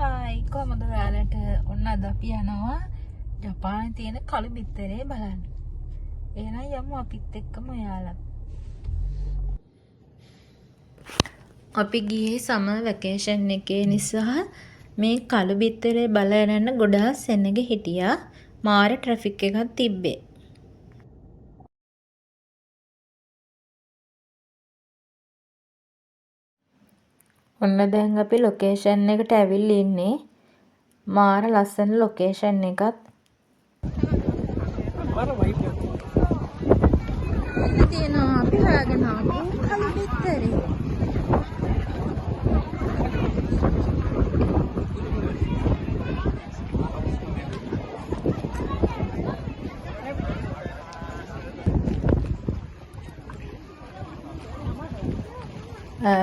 Hi කොහමද ඔයාලට ඔන්න අද අපි යනවා ජපානයේ තියෙන කළු බිත්තරේ බලන්න. එහෙනම් යමු අපිත් එක්කම ඔයාලා. අපි ගියේ සමර් වැකේෂන් එකේ නිසා මේ කළු බිත්තරේ බලන්න යන ගොඩාක් සෙනග හිටියා. මාර ට්‍රැෆික් එකක් තිබ්බේ. ඔන්න දැන් අපි ලොකේෂන් එකට ඇවිල්ලා ඉන්නේ. මාර ලස්සන ලොකේෂන් එකක්. මෙන්න තියෙනවා අපි හොයාගෙන ආපු කළු බිත්තරේ.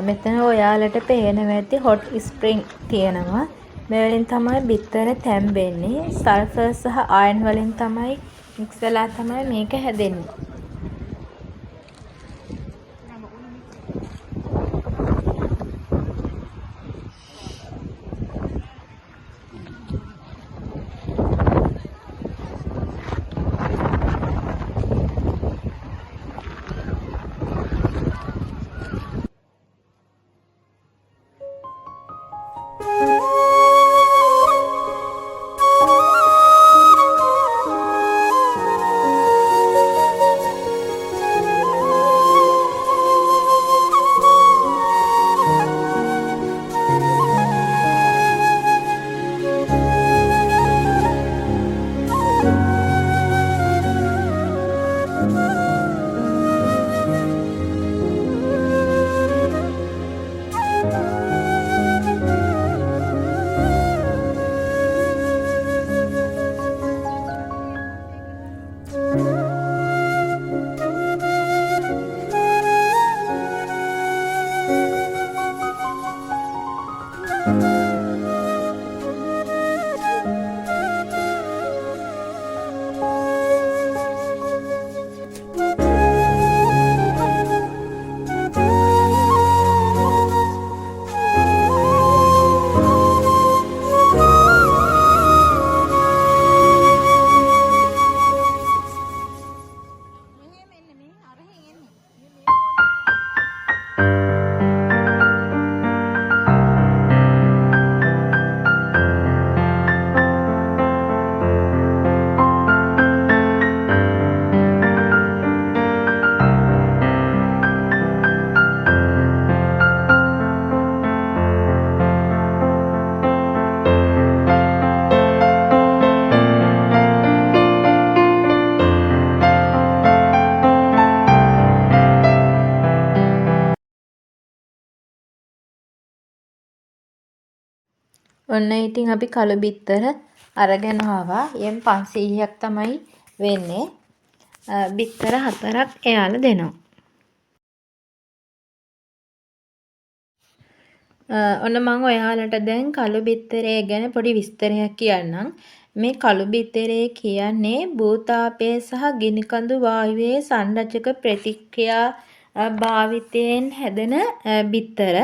මෙතන ඔයාලට පේනවා ඇති හොට් ස්ප්‍රින්ග් තියෙනවා. මේ වලින් තමයි බිත්තර තැම්බෙන්නේ. සල්ෆර් සහ අයර්න් වලින් තමයි මික්ස් වෙලා තමයි මේක හැදෙන්නේ. ඔන්න ඉතින් අපි කළු බිත්තර අරගෙන ආවා. යෙන් 500ක් තමයි වෙන්නේ. බිත්තර 4ක් එයාලා දෙනවා. ඔන්න මම ඔයාලට දැන් කළු බිත්තරේ ගැන පොඩි විස්තරයක් කියන්නම්. මේ කළු බිත්තරේ කියන්නේ භූතාපය සහ ගිනිකඳු වායුවේ සංරචක ප්‍රතික්‍රියා භාවිතයෙන් හැදෙන බිත්තර.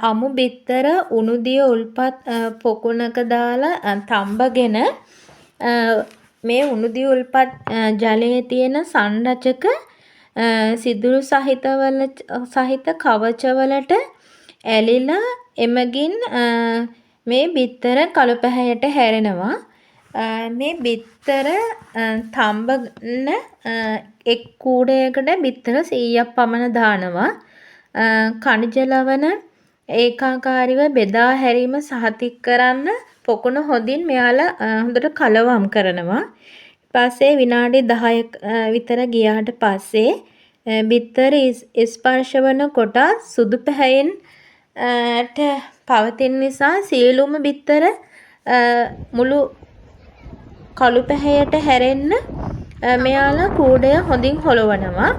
අමු බිත්තර උණුදිය උල්පත් පොකුණක දාලා තඹගෙන මේ උණුදිය උල්පත් ජලයේ තියෙන සංරචක සිදුරු සහිත කවචවලට ඇලිලා එමගින් මේ බිත්තර කළු පැහැයට හැරෙනවා. මේ බිත්තර තඹන එක් කූඩයකට බිත්තර 100ක් පමණ දානවා. කණිජ ලවණ ඒකාකාරීව බෙදා හැරීම සහතික කරන්න පොකුණ හොඳින් මෙයාලා හොඳට කලවම් කරනවා. ඊපස්සේ විනාඩි 10ක් විතර ගියාට පස්සේ බිත්තර ස්පර්ශ වන කොට සුදු පැහැයෙන් පවතින නිසා සියලුම බිත්තර මුළු කළු පැහැයට හැරෙන්න මෙයාලා කූඩය හොඳින් හොලවනවා.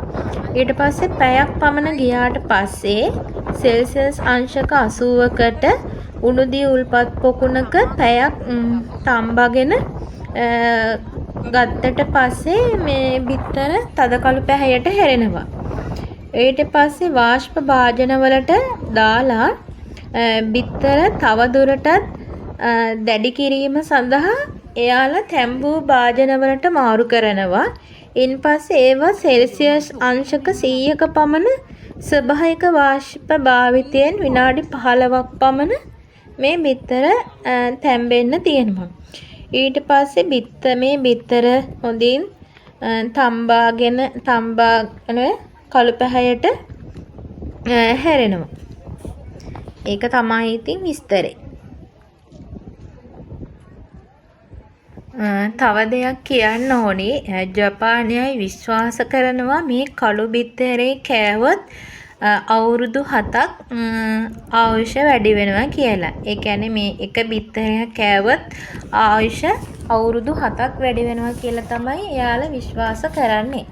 ඊට පස්සේ පැයක් පමණ ගියාට පස්සේ සෙල්සියස් අංශක 80කට උණුදිය උල්පත් පොකුණක පැයක් තම්බගෙන ගත්තට පස්සේ මේ බිත්තර තද කළු පැහැයට හැරෙනවා. ඊට පස්සේ වාෂ්ප භාජනවලට දාලා බිත්තර තව දුරටත් දැඩි කිරීම සඳහා එයාලා තැම්බූ භාජනවලට මාරු කරනවා. ඉන්පස්සේ ඒවා සෙල්සියස් අංශක 100ක පමණ ස්වභාවික වාෂ්ප භාවිතයෙන් විනාඩි 15ක් පමණ මේ බිත්තර තැම්බෙන්න තියෙනවා. ඊට පස්සේ මේ බිත්තර හොඳින් තම්බාගෙන කළු පැහැයට හැරෙනවා. ඒක තමයි ඉතින් විස්තරේ. තව දෙයක් කියන්න ඕනේ, ජපානයයි විශ්වාස කරනවා මේ කළු බිත්තරේ කෑවොත් අවුරුදු 7ක් ආයුෂ වැඩි වෙනවා කියලා. ඒ කියන්නේ මේ එක බිත්තරයක් කෑවොත් ආයුෂ අවුරුදු 7ක් වැඩි වෙනවා කියලා තමයි එයාලා විශ්වාස කරන්නේ.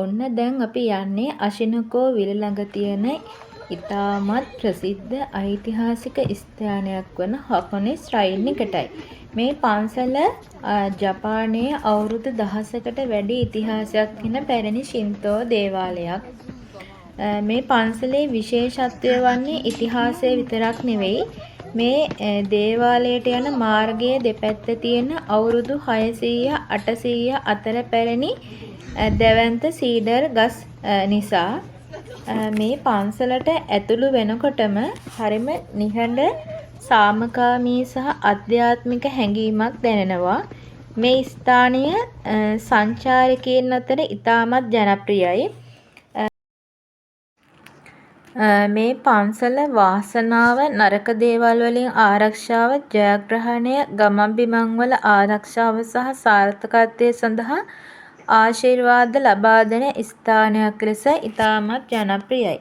ඔන්න දැන් අපි යන්නේ අශිනකෝ විල ළඟ තියෙන ඉතාමත් ප්‍රසිද්ධ ඓතිහාසික ස්ථානයක් වන හකොනේ ශ්‍රයින් එකටයි. මේ පන්සල ජපානයේ අවුරුදු දහසකට වැඩි ඉතිහාසයක් තියෙන පැරණි ශින්තෝ දේවාලයක්. මේ පන්සලේ විශේෂත්වය වන්නේ ඉතිහාසය විතරක් නෙවෙයි, මේ දේවාලයට යන මාර්ගයේ දෙපැත්තේ තියෙන අවුරුදු 600 800 අතර පැරණි දැවැන්ත සීඩර් ගස් නිසා මේ පන්සලට ඇතුළු වෙනකොටම හරිම නිහඬ සාමකාමී සහ අධ්‍යාත්මික හැඟීමක් දැනෙනවා. මේ ස්ථානය සංචාරකයන් අතර ඉතාමත් ජනප්‍රියයි. මේ පන්සල වාසනාව, නරක දේවල් වලින් ආරක්ෂාව, ජයග්‍රහණය, ගමන් බිමන් වල ආරක්ෂාව සහ සාර්ථකත්වය සඳහා ආශිර්වාද ලබා දෙන ස්ථානයක් ලෙස ඉතාමත් ජනප්‍රියයි.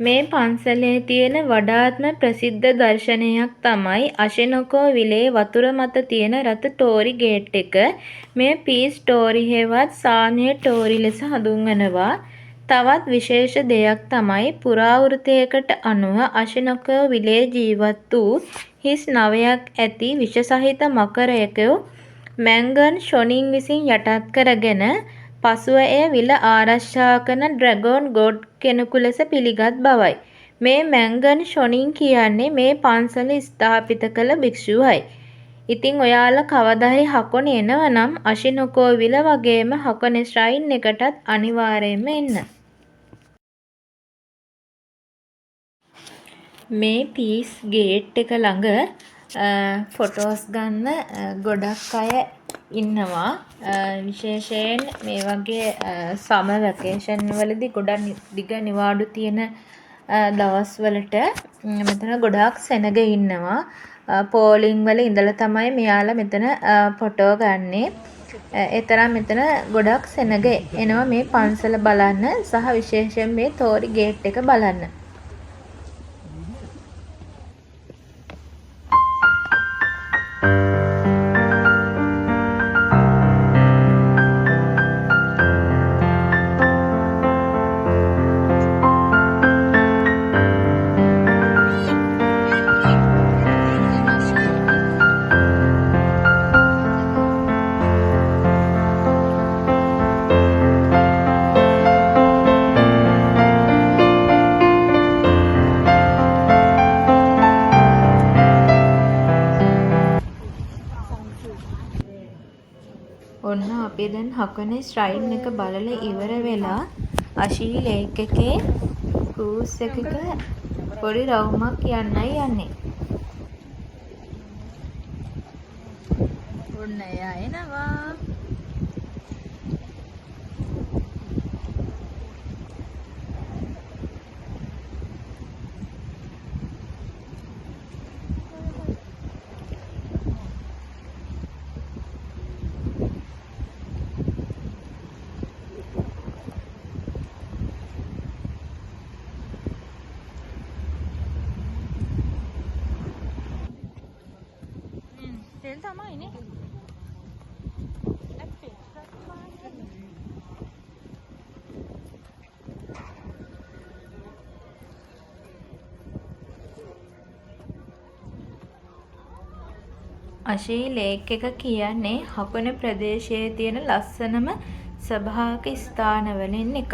මේ පන්සලේ තියෙන වඩාත්ම ප්‍රසිද්ධ දර්ශනයක් තමයි අශිනකෝ විලේ වතුර මත තියෙන රතු ටෝරි ගේට් එක. මේ පීස් ටෝරි හෙවත් සානය ටෝරි ලෙස හඳුන්වනවා. තවත් විශේෂ දෙයක් තමයි පුරාවෘත්තයකට අනුව අශිනකෝ විලේ ජීවත් වූ හිස් නවයක් ඇති විෂසහිත මකරයකු මැන්ගන් ෂොනින් විසින් යටත් කරගෙන පසුව එය විල ආරක්ෂා කරන ඩ්‍රැගන් ගොඩ් කෙනෙකු ලෙස පිළිගත් බවයි. මේ මැන්ගන් ෂොනින් කියන්නේ මේ පන්සල ස්ථාපිත කළ භික්ෂුවයි. ඉතින් ඔයාලා කවදා හරි හකොනේ එනවා නම් අශිනකෝ විල වගේම හකොනේ ශ්‍රයින් එකටත් අනිවාර්යයෙන්ම එන්න. මේ පීස් ගේට් එක ළඟ ෆොටෝස් ගන්න ගොඩක් අය ඉන්නවා. විශේෂයෙන් මේ වගේ සමර් වැකේෂන් වලදී ගොඩක් දිග නිවාඩු තියෙන දවස්වලට මෙතන ගොඩාක් සෙනග ඉන්නවා. පෝලිං වල ඉඳලා තමයි මෙයාලා මෙතන ෆොටෝ ගන්නේ. ඒ තරම් මෙතන ගොඩක් සෙනග එනවා මේ පන්සල බලන්න සහ විශේෂයෙන් මේ තෝරි ගේට් එක බලන්න. හකුනේ ස්ට්‍රයින් එක බලලා ඉවර වෙලා අශී ලේක් එකේ ක්‍රූස් එකක පොඩි රවුමක් යන්නයි යන්නේ. ඔන්න එයා එනවා. තෙල් තමයි නේ. අශී ලේක් එක කියන්නේ හකුනේ ප්‍රදේශයේ තියෙන ලස්සනම ස්වභාවික ස්ථානවලින් එකක්.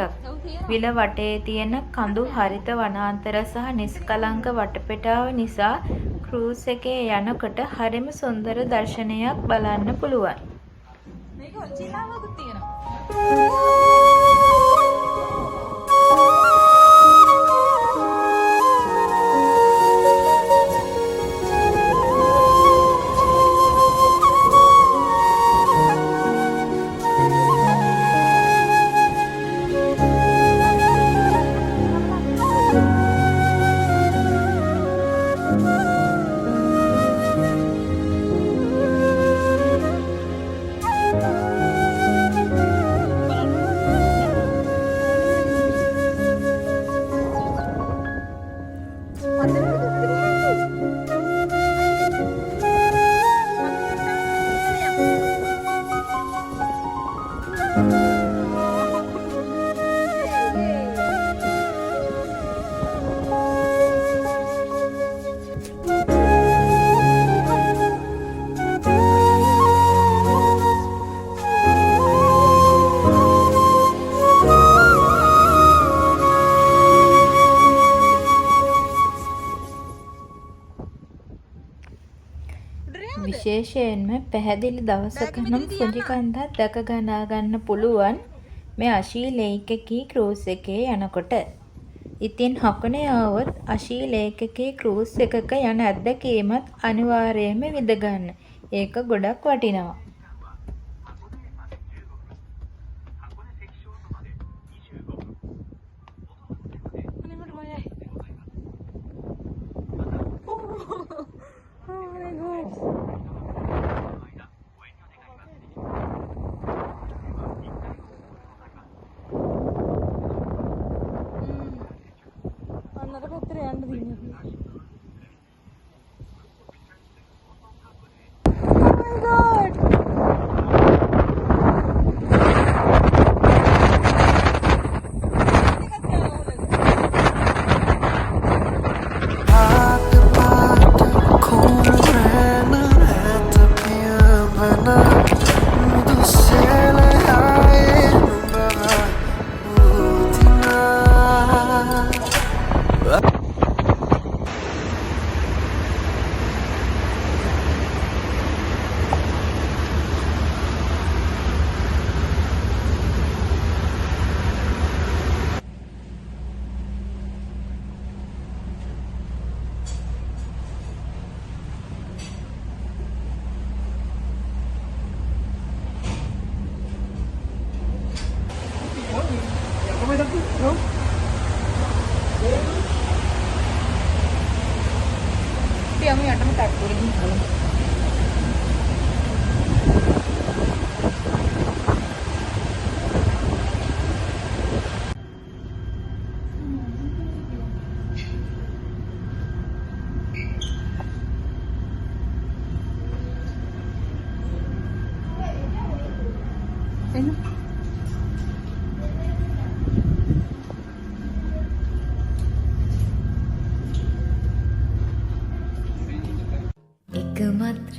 විල වටේ තියෙන කඳු හරිත වනාන්තර සහ නිස්කලංක වටපිටාව නිසා ක්‍රූස් එකේ යනකොට හරිම සුන්දර දර්ශනයක් බලන්න පුළුවන්. මේක ඔච්චිලාවකුත් තියෙනවා. විශේෂයෙන්ම පැහැදිලි දවසක නම් ෆුජි කන්දක් දැක ගන්න පුළුවන් මේ අශී ලේක් එකේ ක්‍රූස් එකේ යනකොට. ඉතින් හකුනේ ආවොත් අශී ලේක් එකේ ක්‍රූස් එකක යන අත්දැකීමත් අනිවාර්යයෙන්ම විඳ ගන්න. ඒක ගොඩක් වටිනවා.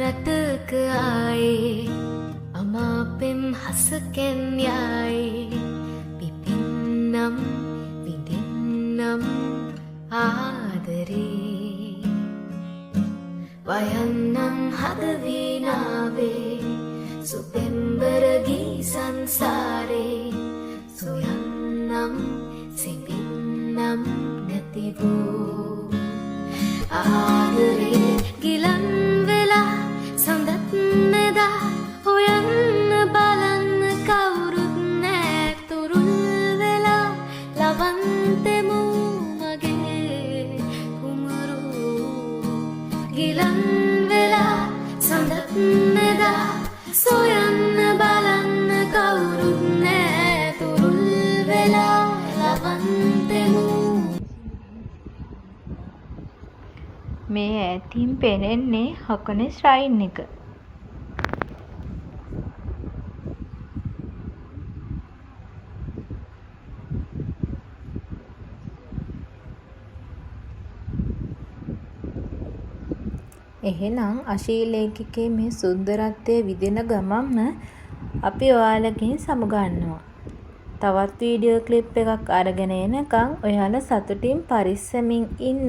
රටක ආයේ අමාපෙම් හසකෙන් යයි පිපින්නම් විඳින්නම් ආදරේ වයන්නම් හදවිනාවේ සුපෙම්බර ගී සංසාරේ සොයන්නම් සිඹින්නම් නැති වූ ආදරේ ගිලන් වෙලා සඳත් නෙදා හොයන්න බලන්න කවුරුත් නෑ තුරුල් වෙලා ලවන්තෙමු මගේ කුමරු ගිලන් වෙලා සඳත් නෙදා සොයන්න බලන්න කවුරුත් නෑ තුරුල් වෙලා ලවන්තෙමු. මේ ඈතින් පෙනෙන්නේ හකොනේ ශ්‍රයින් එක. එහෙනම් අශීලේඛිකේ මේ සුන්දරත්වය විදින ගමන්ම අපි ඔයාලගෙන් සමුගන්නවා. තවත් වීඩියෝ ක්ලිප් එකක් අරගෙන එනකන් ඔයාලා සතුටින් පරිස්සමින් ඉන්න.